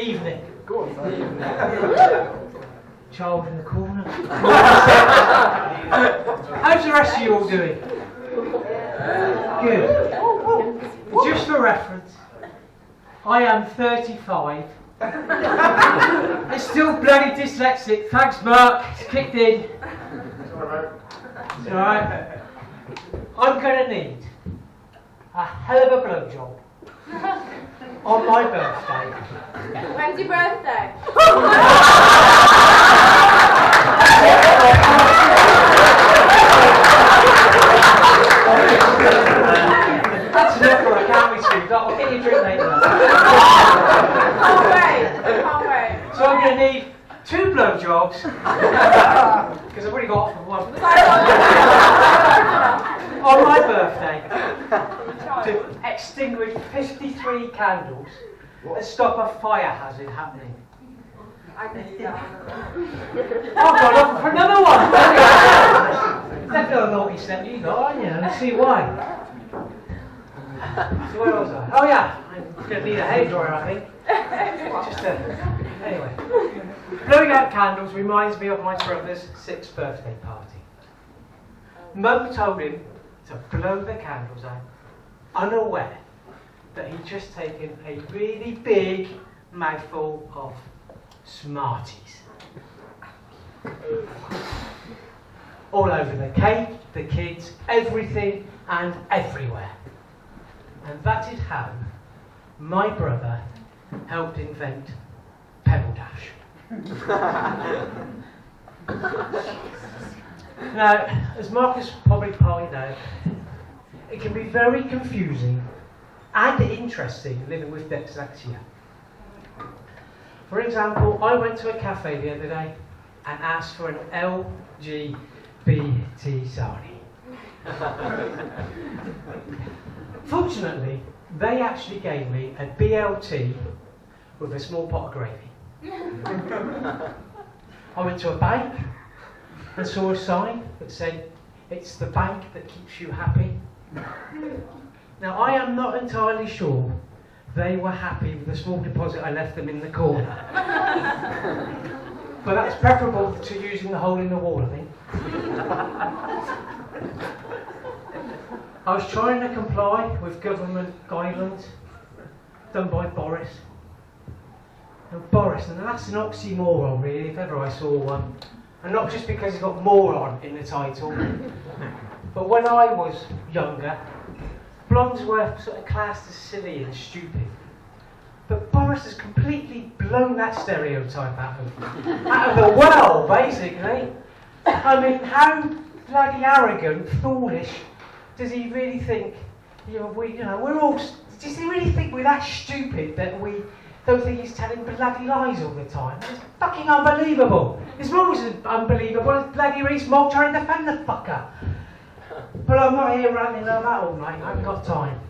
Evening. Go on, man. Child in the corner. How's the rest of you all doing? Good. Just for reference, I am 35. I'm still bloody dyslexic. Thanks, Mark. It's kicked in. It's alright. I'm going to need a hell of a blowjob on my birthday. When's your birthday? That's enough for a can't we, Steve? I'll get you a drink later. Can't wait. So I'm going to need 2 blowjobs, because I've already got one, on my birthday, to extinguish 53 candles and stop a fire hazard happening. I've got up for another one! Definitely a naughty step you got, aren't you? Let's see why. So where was I? Oh yeah, I'm going to need a hairdryer, I think. Anyway. Blowing out candles reminds me of my brother's 6th birthday party. Mum told him to blow the candles out, unaware that he'd just taken a really big mouthful of Smarties. All over the cake, the kids, everything and everywhere. And that is how my brother helped invent Pebble Dash. Now, as Marcus probably pointed out, it can be very confusing and interesting living with dyslexia. For example, I went to a cafe the other day and asked for an LGBT sarnie. Fortunately, they actually gave me a BLT with a small pot of gravy. I went to a bank and saw a sign that said, "It's the bank that keeps you happy." Now, I am not entirely sure they were happy with the small deposit I left them in the corner. But that's preferable to using the hole in the wall, I think. I was trying to comply with government guidelines done by Boris. And Boris, and that's an oxymoron really, if ever I saw one. And not just because he's got moron in the title. But when I was younger, blondes were sort of classed as silly and stupid. But Boris has completely blown that stereotype out of the well, basically. I mean, how bloody arrogant, foolish does he really think? We're all. Does he really think we're that stupid that we don't think he's telling bloody lies all the time? It's fucking unbelievable. It's always as unbelievable as bloody Reese Mogg trying to defend the fucker. But I'm not here ranting about that all night. I haven't got time.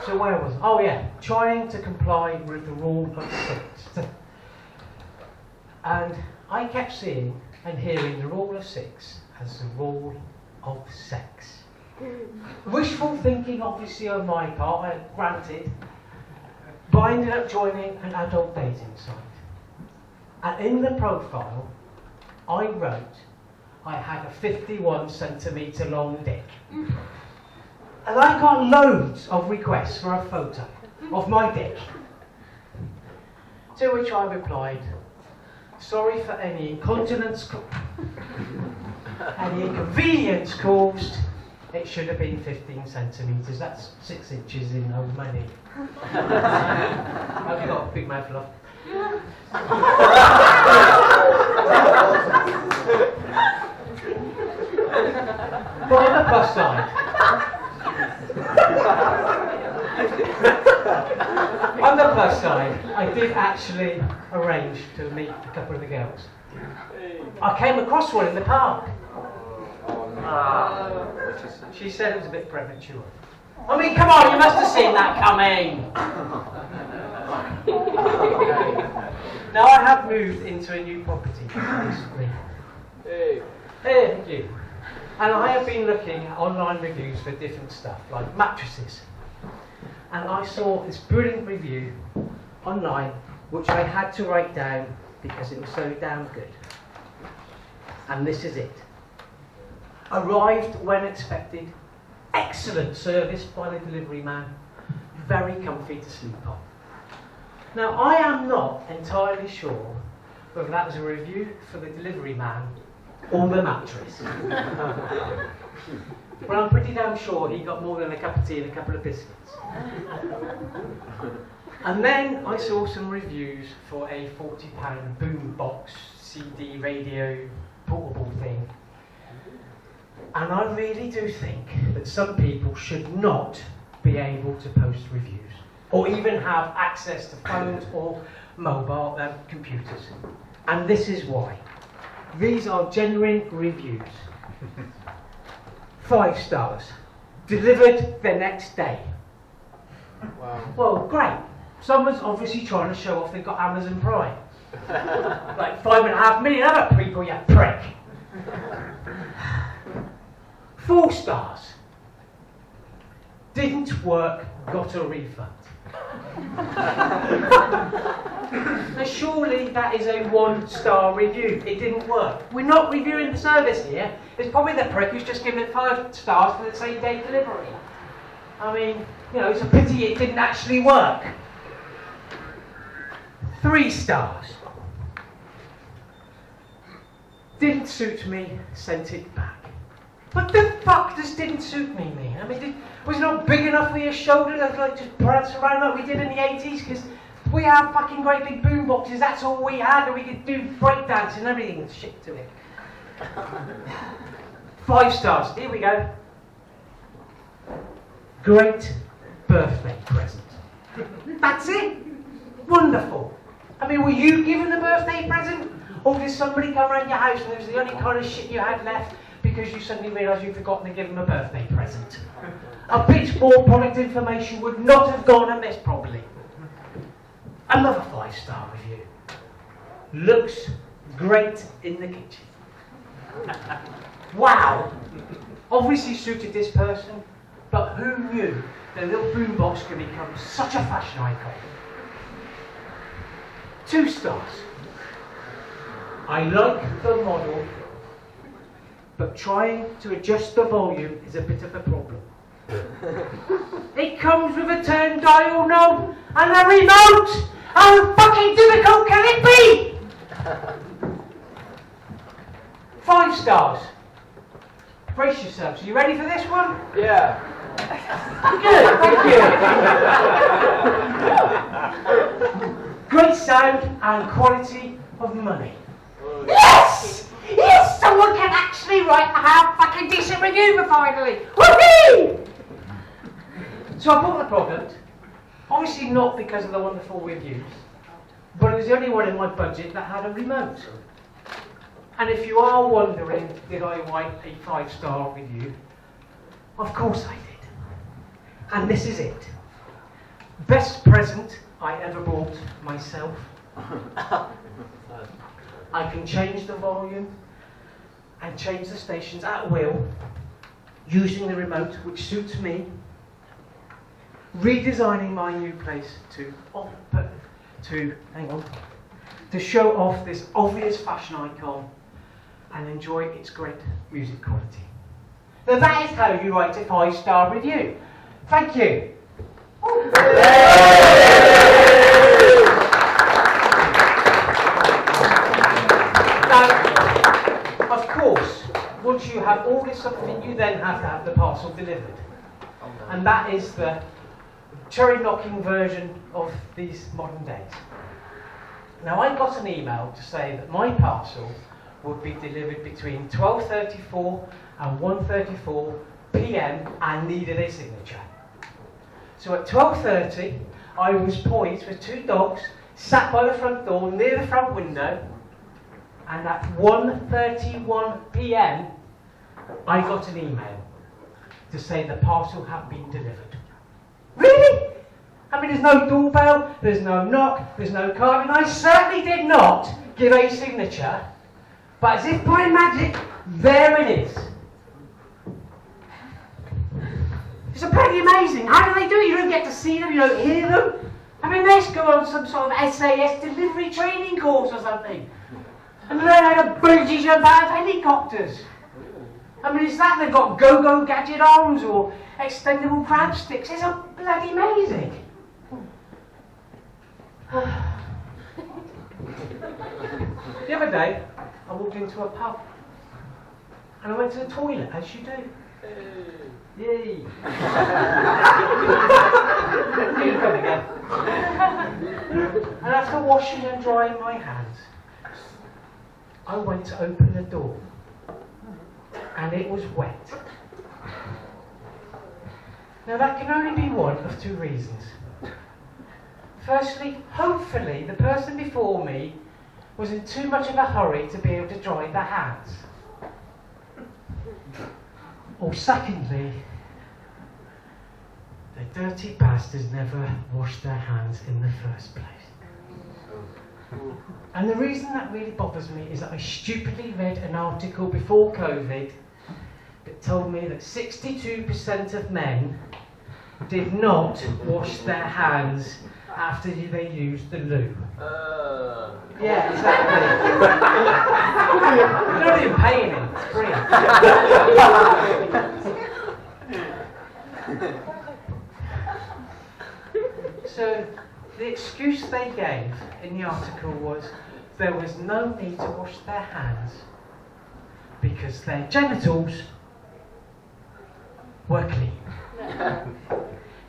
So where was I? Oh yeah, trying to comply with the rule of 6. And I kept seeing and hearing the rule of 6 as the rule of sex. Wishful thinking, obviously, on my part, granted, but I ended up joining an adult dating site. And in the profile, I wrote I had a 51 centimetre long dick. And I got loads of requests for a photo of my dick. To which I replied, sorry for any inconvenience caused. It should have been 15 centimetres. That's 6 inches in over my knee. Have you got a big mouth, love? But on the plus side, I did actually arrange to meet a couple of the girls. I came across one in the park. She said it was a bit premature. I mean, come on, you must have seen that coming. Now I have moved into a new property recently. Hey, thank you. And I have been looking at online reviews for different stuff, like mattresses. And I saw this brilliant review online which I had to write down because it was so damn good. And this is it. Arrived when expected. Excellent service by the delivery man. Very comfy to sleep on. Now, I am not entirely sure whether that was a review for the delivery man or the mattress. But I'm pretty damn sure he got more than a cup of tea and a couple of biscuits. And then I saw some reviews for a £40 boombox CD radio portable thing. And I really do think that some people should not be able to post reviews or even have access to phones or mobile computers. And this is why. These are genuine reviews. 5 stars. Delivered the next day. Wow. Well, great. Someone's obviously trying to show off they've got Amazon Prime. Like 5.5 million other people, you prick. 4 stars. Didn't work, got a refund. Now surely that is a 1-star review. It didn't work. We're not reviewing the service here. It's probably the prick who's just given it 5 stars for the same day delivery. I mean, you know, it's a pity it didn't actually work. 3 stars. Didn't suit me, sent it back. What the fuck does didn't suit me mean? I mean, was it not big enough for your shoulder to like just prance around like we did in the 80s? Because we had fucking great big boom boxes, that's all we had, and we could do breakdance and everything and shit to it. 5 stars, here we go. Great birthday present. That's it? Wonderful. I mean, were you given a birthday present? Or did somebody come around your house and it was the only kind of shit you had left because you suddenly realised you'd forgotten to give them a birthday present? A bit more product information would not have gone amiss, probably. Another 5-star review. Looks great in the kitchen. Wow. Obviously suited this person, but who knew the little boombox could become such a fashion icon? 2 stars. I like the model, but trying to adjust the volume is a bit of a problem. It comes with a turn dial knob and a remote! How fucking difficult can it be? 5 stars. Brace yourselves. Are you ready for this one? Yeah. Good, thank you. Great sound and quality of money. Yes! Yes! Someone can actually write a half fucking decent review for finally! Whoopee! So I bought the product, obviously not because of the wonderful reviews, but it was the only one in my budget that had a remote. And if you are wondering, did I write a 5-star review? Of course I did. And this is it. Best present I ever bought myself. I can change the volume and change the stations at will using the remote, which suits me. Redesigning my new place to show off this obvious fashion icon and enjoy its great music quality. Now that is how you write a 5-star review. Thank you. Now, of course, once you have ordered something, you then have to have the parcel delivered. And that is the cherry-knocking version of these modern days. Now, I got an email to say that my parcel would be delivered between 12:34 and 1:34 p.m. and needed a signature. So at 12:30, I was poised with 2 dogs, sat by the front door near the front window, and at 1:31 p.m., I got an email to say the parcel had been delivered. Really? I mean, there's no doorbell, there's no knock, there's no card, and I certainly did not give a signature, but as if by magic, there it is. It's pretty amazing. How do they do it? You don't get to see them, you don't hear them. I mean, let's go on some sort of SAS delivery training course or something. And learn how to bungee jump out of helicopters. I mean, is that they've got go-go gadget arms or extendable crab sticks? It's a bloody amazing. The other day, I walked into a pub and I went to the toilet, as you do. Yay! Here you come again. And after washing and drying my hands, I went to open the door and it was wet. Now that can only be one of two reasons. Firstly, hopefully the person before me was in too much of a hurry to be able to dry their hands. Or secondly, the dirty bastards never washed their hands in the first place. And the reason that really bothers me is that I stupidly read an article before COVID that told me that 62% of men did not wash their hands after they used the loo. Yeah, exactly. You're not even paying him, it's free. So, the excuse they gave in the article was there was no need to wash their hands because their genitals were clean.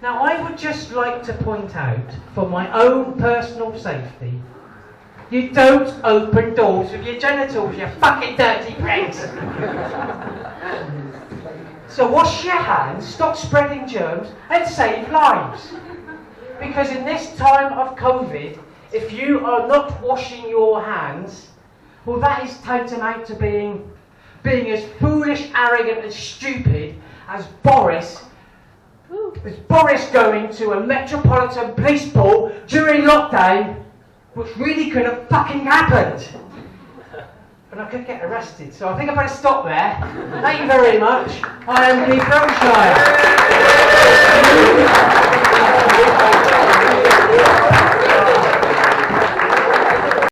Now, I would just like to point out, for my own personal safety, you don't open doors with your genitals, you fucking dirty pricks! So wash your hands, stop spreading germs, and save lives. Because in this time of COVID, if you are not washing your hands, well, that is tantamount to being as foolish, arrogant, and stupid as Boris going to a metropolitan police ball during lockdown, which really could have fucking happened. And I could get arrested, so I think I better stop there. Thank you very much. I am Keith Rothschild.